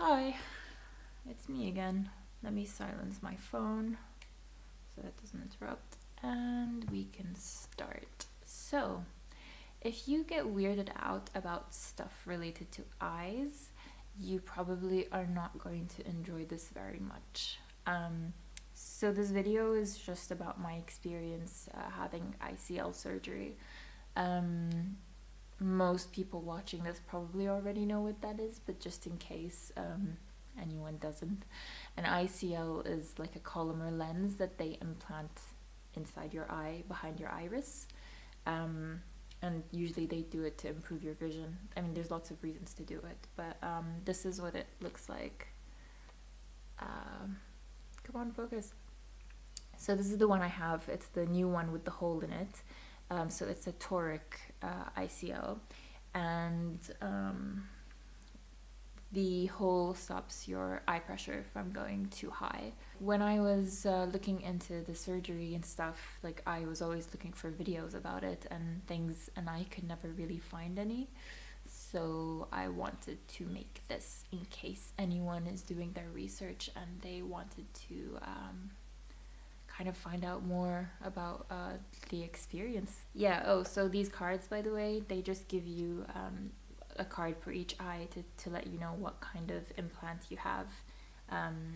Hi, it's me again. Let me silence my phone so that doesn't interrupt, and we can start. So, if you get weirded out about stuff related to eyes, you probably are not going to enjoy this very much. So this video is just about my experience having ICL surgery. Most people watching this probably already know what that is, but just in case anyone doesn't, an ICL is like a Collamer lens that they implant inside your eye, behind your iris. And usually they do it to improve your vision. I mean, there's lots of reasons to do it, but this is what it looks like. Come on, focus. So this is the one I have. It's the new one with the hole in it. So it's a toric ICL, and the hole stops your eye pressure from going too high. When I was looking into the surgery and stuff, like I was always looking for videos about it and things, and I could never really find any. So I wanted to make this in case anyone is doing their research and they wanted to kind of find out more about the experience. So these cards, by the way, they just give you a card for each eye to let you know what kind of implant you have,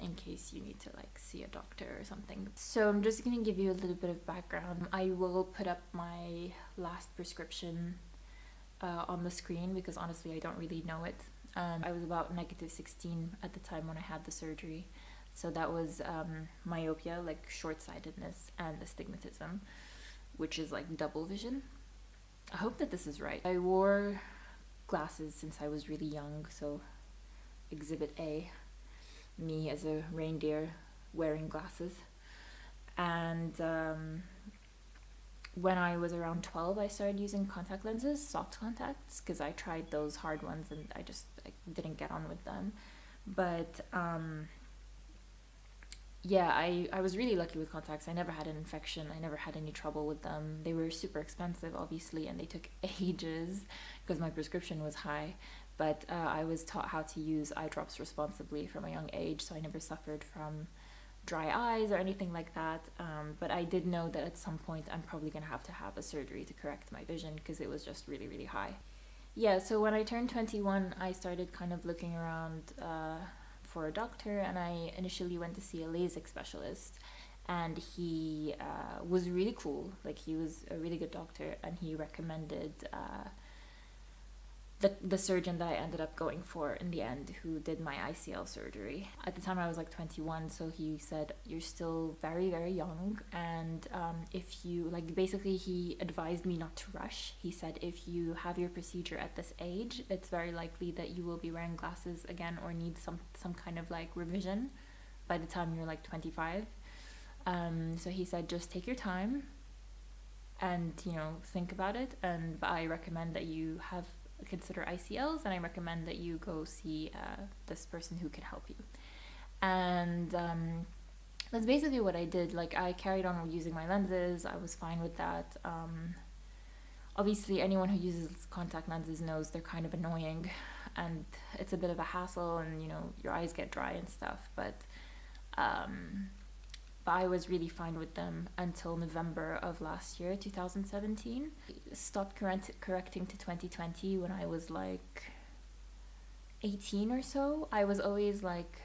in case you need to like see a doctor or something. So I'm just gonna give you a little bit of background. I will put up my last prescription on the screen because honestly I don't really know it. I was about -16 at the time when I had the surgery. So that was myopia, like short-sightedness, and astigmatism, which is like double vision. I hope that this is right. I wore glasses since I was really young, so exhibit A, me as a reindeer wearing glasses. And when I was around 12, I started using contact lenses, soft contacts, because I tried those hard ones and I didn't get on with them. But I was really lucky with contacts. I never had an infection. I never had any trouble with them. They were super expensive, obviously, and they took ages because my prescription was high. But I was taught how to use eye drops responsibly from a young age, so I never suffered from dry eyes or anything like that. But I did know that at some point I'm probably going to have a surgery to correct my vision because it was just really, really high. Yeah, so when I turned 21, I started kind of looking around for a doctor, and I initially went to see a LASIK specialist, and he was really cool. Like, he was a really good doctor, and he recommended the surgeon that I ended up going for in the end, who did my ICL surgery. At the time I was like 21, so he said, you're still very, very young, and if you, like, basically he advised me not to rush. He said, if you have your procedure at this age, it's very likely that you will be wearing glasses again or need some kind of like revision by the time you're like 25. So he said, just take your time and, think about it, but I recommend that you consider ICLs, and I recommend that you go see this person who can help you. And that's basically what I did. Like, I carried on using my lenses. I was fine with that. Obviously, anyone who uses contact lenses knows they're kind of annoying, and it's a bit of a hassle, and your eyes get dry and stuff. But I was really fine with them until November of last year, 2017. Stopped correcting to 2020 when I was like 18 or so. I was always like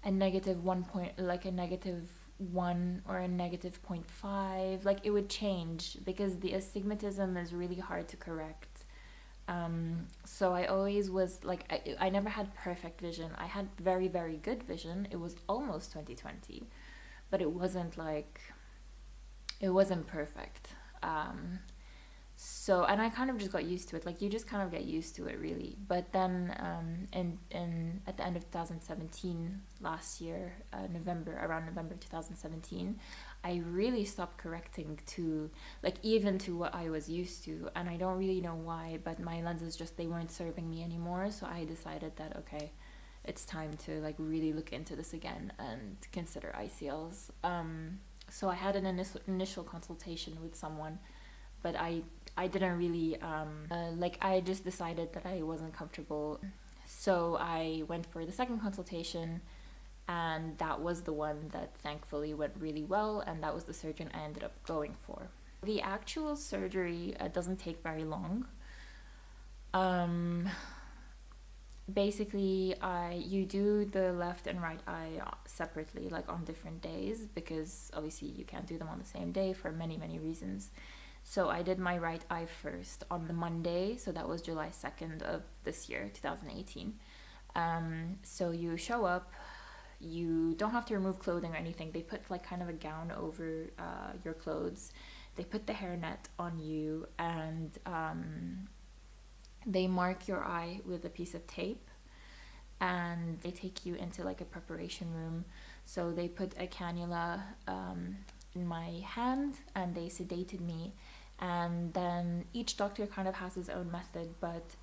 a -1 or a -0.5. Like, it would change because the astigmatism is really hard to correct. So I always was like, I never had perfect vision. I had very, very good vision. It was almost 20/20. But it wasn't perfect. So, and I kind of just got used to it. Like, you just kind of get used to it, really. But then at the end of 2017, last year, around November 2017, I really stopped correcting to, like, even to what I was used to. And I don't really know why, but my lenses they weren't serving me anymore. So I decided that, okay, it's time to like really look into this again and consider ICLs. So I had an initial consultation with someone, but I didn't really I just decided that I wasn't comfortable So I went for the second consultation, and that was the one that thankfully went really well, and that was the surgeon I ended up going for. The actual surgery doesn't take very long. Basically, you do the left and right eye separately, like on different days, because obviously you can't do them on the same day for many reasons. So I did my right eye first on the Monday, so that was July 2nd of this year, 2018. So you show up, you don't have to remove clothing or anything. They put like kind of a gown over your clothes. They put the hairnet on you, and they mark your eye with a piece of tape, and they take you into like a preparation room. So they put a cannula in my hand, and they sedated me. And then each doctor kind of has his own method, but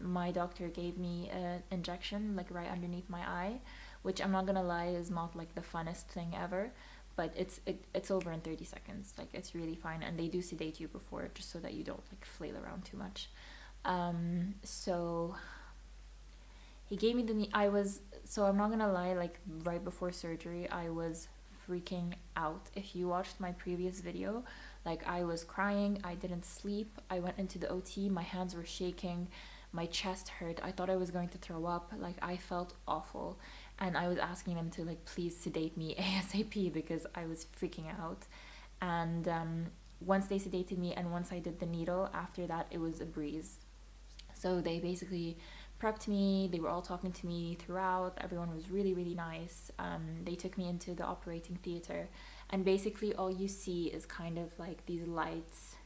my doctor gave me an injection like right underneath my eye, which I'm not gonna lie is not like the funnest thing ever, but it's over in 30 seconds. Like, it's really fine, and they do sedate you before, just so that you don't like flail around too much. So he gave me so I'm not gonna lie, like right before surgery I was freaking out. If you watched my previous video, like, I was crying, I didn't sleep, I went into the OT, my hands were shaking, my chest hurt, I thought I was going to throw up, like I felt awful, and I was asking them to like please sedate me ASAP because I was freaking out. And once they sedated me and once I did the needle, after that it was a breeze. So they basically prepped me, they were all talking to me throughout, everyone was really nice. They took me into the operating theater, and basically all you see is kind of like these lights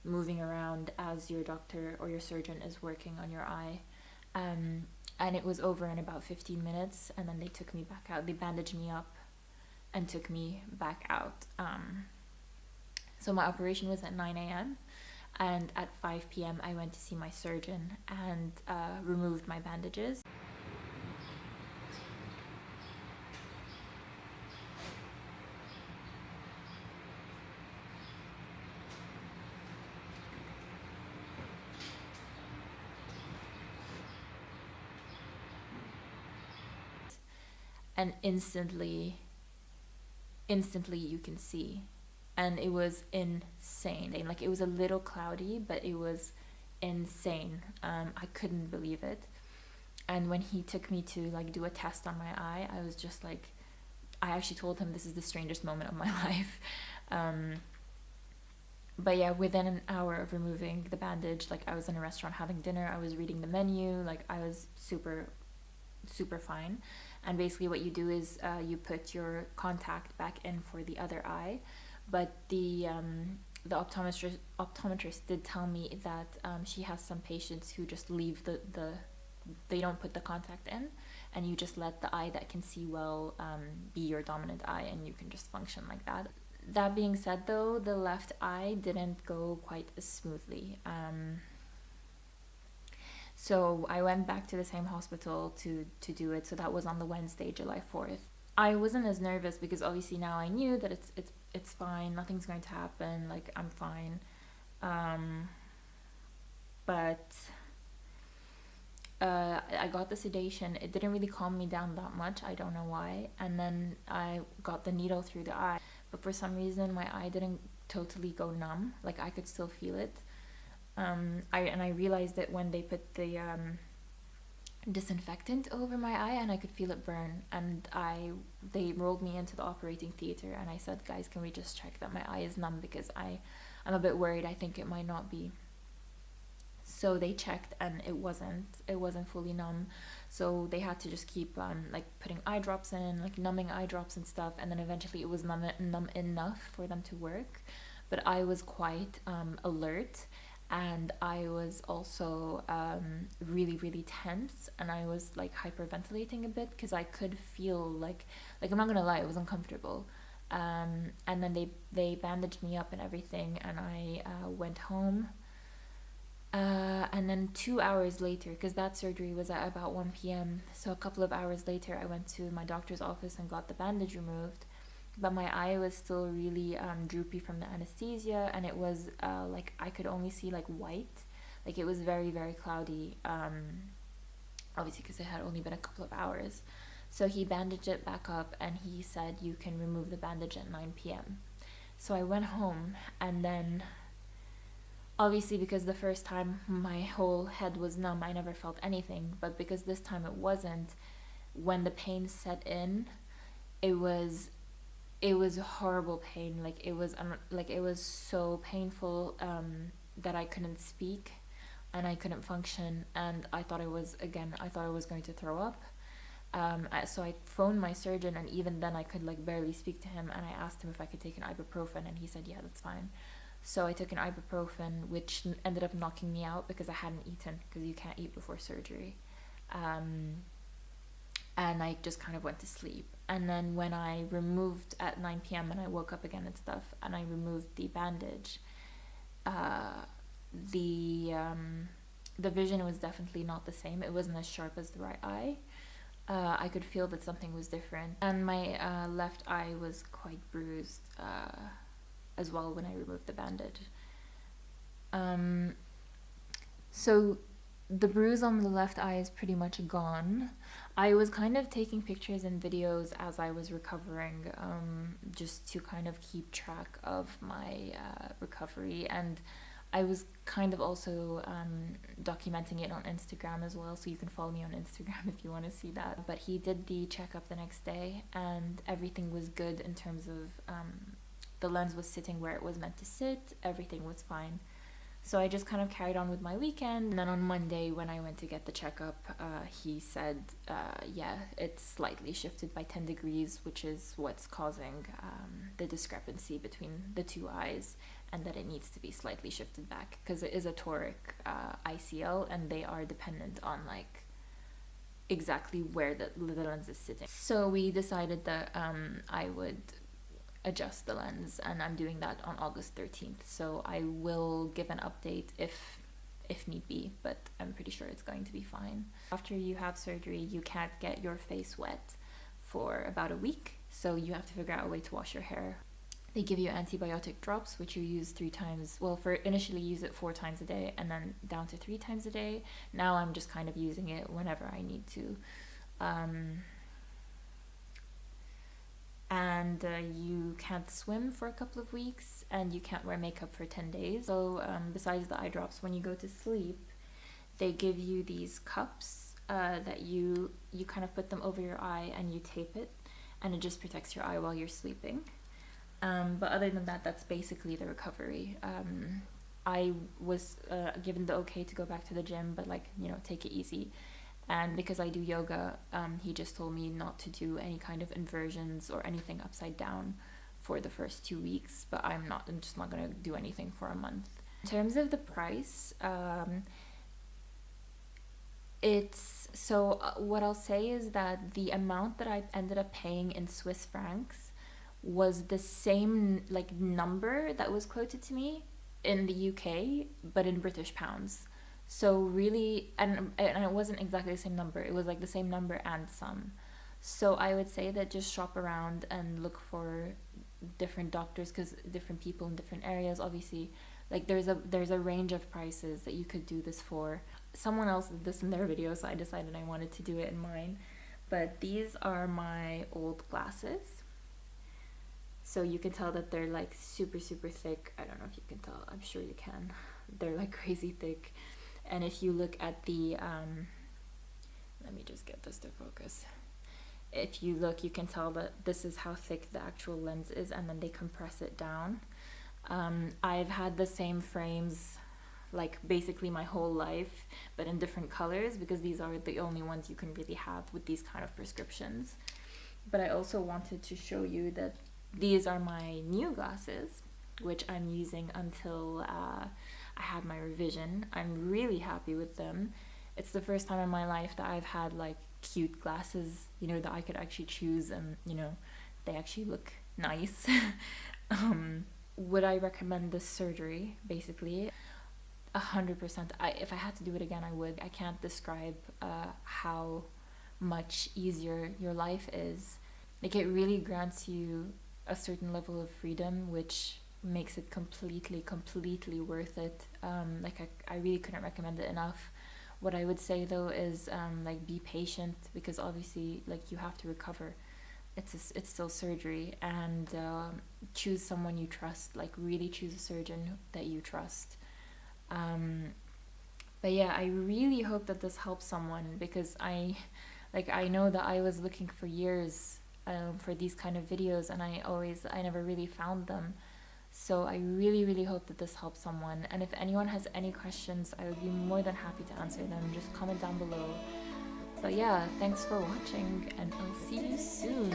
moving around as your doctor or your surgeon is working on your eye. And it was over in about 15 minutes, and then they took me back out. They bandaged me up and took me back out. So my operation was at 9 a.m. and at 5 p.m. I went to see my surgeon and removed my bandages. And instantly you can see, and it was insane. Like, it was a little cloudy, but it was insane. I couldn't believe it. And when he took me to like do a test on my eye, I was just like, I actually told him this is the strangest moment of my life. But yeah, within an hour of removing the bandage, like, I was in a restaurant having dinner, I was reading the menu, like I was super fine. And basically what you do is you put your contact back in for the other eye, but the optometrist did tell me that she has some patients who just leave they don't put the contact in, and you just let the eye that can see well be your dominant eye, and you can just function like that. That being said though, the left eye didn't go quite as smoothly. So I went back to the same hospital to do it. So that was on the Wednesday, July 4th. I wasn't as nervous because obviously now I knew that it's fine, nothing's going to happen, like I'm fine. But I got the sedation. It didn't really calm me down that much, I don't know why. And then I got the needle through the eye, but for some reason my eye didn't totally go numb, like I could still feel it. I realized that when they put the disinfectant over my eye, and I could feel it burn, and they rolled me into the operating theater, and I said, guys, can we just check that my eye is numb, because I'm a bit worried, I think it might not be. So they checked, and it wasn't fully numb, so they had to just keep like putting eye drops in, like numbing eye drops and stuff, and then eventually it was numb enough for them to work. But I was quite alert, and I was also really tense, and I was like hyperventilating a bit because I could feel like I'm not gonna lie, it was uncomfortable. And then they bandaged me up and everything, and I went home. And then 2 hours later, because that surgery was at about 1 p.m, so a couple of hours later I went to my doctor's office and got the bandage removed. But my eye was still really droopy from the anesthesia, and it was like I could only see like white, like it was very cloudy. obviously because it had only been a couple of hours. So he bandaged it back up and he said, you can remove the bandage at 9 p.m. So I went home, and then obviously because the first time my whole head was numb, I never felt anything, but because this time it wasn't, when the pain set in, it was horrible pain. Like it was so painful that I couldn't speak and I couldn't function, and I thought I was going to throw up. So I phoned my surgeon, and even then I could like barely speak to him, and I asked him if I could take an ibuprofen, and he said yeah, that's fine. So I took an ibuprofen, which ended up knocking me out because I hadn't eaten, because you can't eat before surgery. And I just kind of went to sleep. And then when I removed at 9 p.m. and I woke up again and stuff, and I removed the bandage, the vision was definitely not the same. It wasn't as sharp as the right eye. I could feel that something was different, and my left eye was quite bruised as well when I removed the bandage. So the bruise on the left eye is pretty much gone. I was kind of taking pictures and videos as I was recovering, just to kind of keep track of my recovery, and I was kind of also documenting it on Instagram as well, so you can follow me on Instagram if you want to see that. But he did the checkup the next day, and everything was good in terms of the lens was sitting where it was meant to sit, everything was fine. So I just kind of carried on with my weekend, and then on Monday when I went to get the checkup, he said, yeah, it's slightly shifted by 10 degrees, which is what's causing the discrepancy between the two eyes, and that it needs to be slightly shifted back, because it is a toric ICL, and they are dependent on like exactly where the lens is sitting. So we decided that I would adjust the lens, and I'm doing that on August 13th, so I will give an update if need be, but I'm pretty sure it's going to be fine. After you have surgery, you can't get your face wet for about a week, so you have to figure out a way to wash your hair. They give you antibiotic drops, which you use 3 times. Well, for initially use it 4 times a day, and then down to 3 times a day. Now I'm just kind of using it whenever I need to. And you can't swim for a couple of weeks, and you can't wear makeup for 10 days. So besides the eye drops, when you go to sleep, they give you these cups that you kind of put them over your eye and you tape it, and it just protects your eye while you're sleeping. But other than that, that's basically the recovery. I was given the okay to go back to the gym, but like, take it easy. And because I do yoga, he just told me not to do any kind of inversions or anything upside down for the first 2 weeks, but I'm just not going to do anything for a month. In terms of the price, what I'll say is that the amount that I ended up paying in Swiss francs was the same like number that was quoted to me in the UK, but in British pounds. So really, and it wasn't exactly the same number, it was like the same number and some. So I would say that just shop around and look for different doctors, because different people in different areas, obviously, like there's a range of prices that you could do this for. Someone else did this in their video, so I decided I wanted to do it in mine. But these are my old glasses. So you can tell that they're like super, super thick. I don't know if you can tell, I'm sure you can. They're like crazy thick. And if you look at the, let me just get this to focus. If you look, you can tell that this is how thick the actual lens is, and then they compress it down. I've had the same frames like basically my whole life, but in different colors, because these are the only ones you can really have with these kind of prescriptions. But I also wanted to show you that these are my new glasses, which I'm using until I have my revision. I'm really happy with them. It's the first time in my life that I've had like cute glasses, that I could actually choose, and they actually look nice. Would I recommend this surgery? Basically 100%. If I had to do it again, I would. I can't describe how much easier your life is. Like, it really grants you a certain level of freedom, which makes it completely worth it. I really couldn't recommend it enough. What I would say though is like be patient, because obviously like you have to recover. It's still surgery, and choose someone you trust. Like really choose a surgeon that you trust. But yeah, I really hope that this helps someone, because I know that I was looking for years for these kind of videos, and I never really found them. So I really, really hope that this helps someone. And if anyone has any questions, I would be more than happy to answer them. Just comment down below. But yeah, thanks for watching, and I'll see you soon.